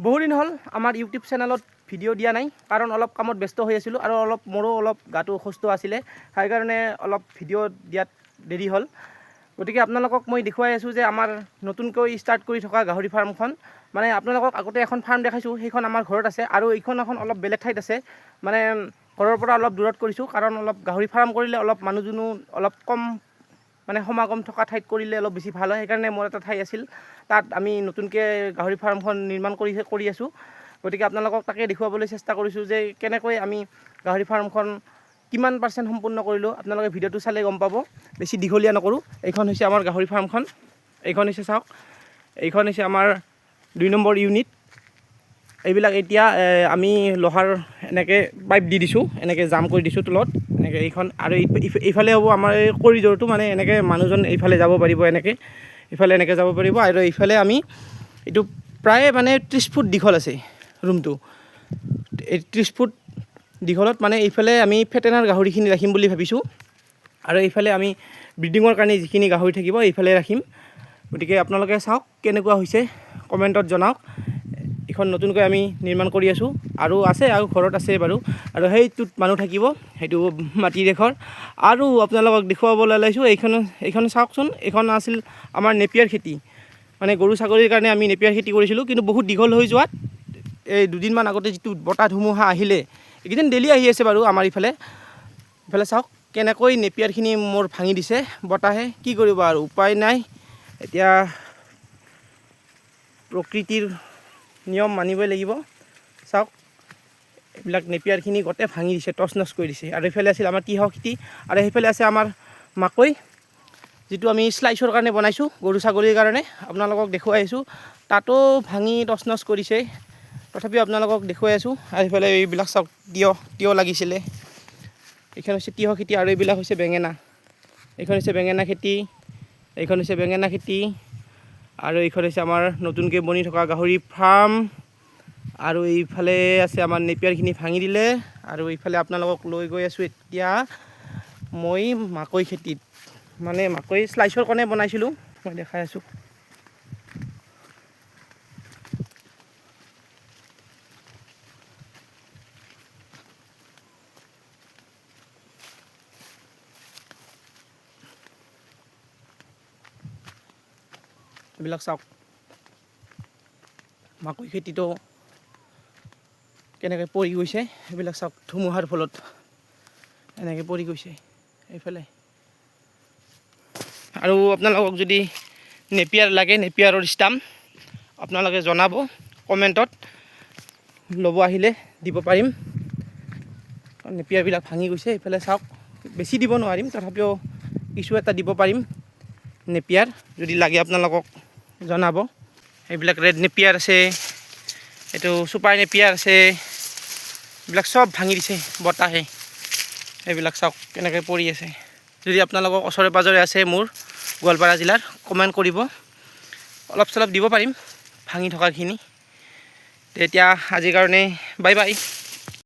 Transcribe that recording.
বহুদিন হ'ল আমাৰ ইউটিউব চেনেলত ভিডিঅ' দিয়া নাই, কাৰণ অলপ কামত ব্যস্ত হৈ আছিলোঁ আৰু মোৰো অলপ গাটো অসুস্থ আছিলে, সেইকাৰণে অলপ ভিডিঅ' দিয়াত দেৰি হ'ল। গতিকে আপোনালোকক মই দেখুৱাই আছোঁ যে আমাৰ নতুনকৈ ষ্টাৰ্ট কৰি থকা গাহৰি ফাৰ্মখন, মানে আপোনালোকক আগতে এখন ফাৰ্ম দেখাইছোঁ, সেইখন আমাৰ ঘৰত আছে আৰু এইখন এখন অলপ বেলেগ ঠাইত আছে, মানে ঘৰৰ পৰা অলপ দূৰত কৰিছোঁ, কাৰণ অলপ গাহৰি ফাৰ্ম কৰিলে অলপ মানুহ দুনুহ অলপ কম, মানে সমাগম থকা ঠাইত কৰিলে অলপ বেছি ভাল হয়। সেইকাৰণে মোৰ এটা ঠাই আছিল, তাত আমি নতুনকৈ গাহৰি ফাৰ্মখন নিৰ্মাণ কৰি আছোঁ। গতিকে আপোনালোকক তাকে দেখুৱাবলৈ চেষ্টা কৰিছোঁ যে কেনেকৈ আমি গাহৰি ফাৰ্মখন কিমান % সম্পূৰ্ণ কৰিলোঁ। আপোনালোকে ভিডিঅ'টো চালে গম পাব, বেছি দীঘলীয়া নকৰোঁ। এইখন হৈছে আমাৰ গাহৰি ফাৰ্মখন, এইখন হৈছে চাওক, এইখন হৈছে আমাৰ 2 নম্বৰ ইউনিট। এইবিলাক এতিয়া আমি লোহাৰ এনেকৈ পাইপ দি দিছোঁ, এনেকৈ জাম কৰি দিছোঁ তলত, এনেকৈ এইখন। আৰু এইফালে হ'ব আমাৰ এই কৰিডৰটো, মানে এনেকৈ মানুহজন এইফালে যাব পাৰিব, এনেকৈ ইফালে এনেকৈ যাব পাৰিব। আৰু এইফালে আমি এইটো প্ৰায় মানে 30 ফুট দীঘল আছে ৰুমটো, এই 30 ফুট দীঘলত মানে এইফালে আমি ফেটেনাৰ গাহৰিখিনি ৰাখিম বুলি ভাবিছোঁ, আৰু এইফালে আমি ব্ৰিডিঙৰ কাৰণে যিখিনি গাহৰি থাকিব এইফালে ৰাখিম। গতিকে আপোনালোকে চাওক কেনেকুৱা হৈছে, কমেণ্টত জনাওক। এইখন নতুনকৈ আমি নিৰ্মাণ কৰি আছোঁ, আৰু আছে আৰু ঘৰত আছে বাৰু। আৰু সেইটোত মানুহ থাকিব, সেইটো মাটিৰ ঘৰ। আৰু আপোনালোকক দেখুৱাবলৈ ওলাইছোঁ এইখন চাওকচোন, এইখন আছিল আমাৰ নেপিয়াৰ খেতি, মানে গৰু ছাগলীৰ কাৰণে আমি নেপিয়াৰ খেতি কৰিছিলোঁ। কিন্তু বহুত দীঘল হৈ যোৱাত এই 2 দিনমান আগতে যিটো বতাহ ধুমুহা আহিলে, এইকেইদিন ডেইলি আহি আছে বাৰু আমাৰ ইফালে চাওক কেনেকৈ নেপিয়াৰখিনি মোৰ ভাঙি দিছে বতাহে। কি কৰিব আৰু উপায় নাই, এতিয়া প্ৰকৃতিৰ নিয়ম মানিবই লাগিব। চাওক এইবিলাক নেপিয়াৰখিনি গোটেই ভাঙি দিছে, টচ নচ কৰি দিছে। আৰু এইফালে আছিল আমাৰ তিয়ঁহ খেতি, আৰু সেইফালে আছে আমাৰ মাকৈ, যিটো আমি শ্লাইচৰ কাৰণে বনাইছোঁ গৰু ছাগলীৰ কাৰণে। আপোনালোকক দেখুৱাই আছোঁ, তাতো ভাঙি টচ নচ কৰিছে, তথাপিও আপোনালোকক দেখুৱাই আছোঁ। আৰু এইফালে এইবিলাক চাওক, তিয়ঁহ লাগিছিলে, এইখন হৈছে তিয়ঁহ খেতি। আৰু এইবিলাক হৈছে বেঙেনা, এইখন হৈছে বেঙেনা খেতি, এইখন হৈছে বেঙেনা খেতি। আৰু এইখন হৈছে আমাৰ নতুনকৈ বনি থকা গাহৰি ফাৰ্ম। আৰু এইফালে আছে আমাৰ নেপিয়াৰখিনি ভাঙি দিলে। আৰু এইফালে আপোনালোকক লৈ গৈ আছোঁ এতিয়া মই মাকৈ খেতিত, মানে মাকৈ শ্লাইচৰ কাৰণে বনাইছিলোঁ, মই দেখাই আছোঁ। এইবিলাক চাওক, মাকৈ খেতিটো কেনেকৈ পৰি গৈছে, এইবিলাক চাওক ধুমুহাৰ ফলত এনেকৈ পৰি গৈছে এইফালে। আৰু আপোনালোকক যদি নেপিয়াৰ লাগে, নেপিয়াৰৰ ষ্টাম্প আপোনালোকে জনাব কমেণ্টত, ল'ব আহিলে দিব পাৰিম। নেপিয়াৰবিলাক ভাঙি গৈছে, এইফালে চাওক, বেছি দিব নোৱাৰিম, তথাপিও কিছু এটা দিব পাৰিম নেপিয়াৰ, যদি লাগে আপোনালোকক জনাব। এইবিলাক ৰেড নেপিয়াৰ আছে, এইটো চুপাৰ নেপিয়াৰ আছে, এইবিলাক চব ভাঙি দিছে বতাহে। এইবিলাক চাওক কেনেকৈ পৰি আছে। যদি আপোনালোকক ওচৰে পাঁজৰে আছে মোৰ গোৱালপাৰা জিলাৰ, কমেণ্ট কৰিব, অলপ চলপ দিব পাৰিম ভাঙি থকাখিনি। তেতিয়া আজিৰ কাৰণে বাই বাই।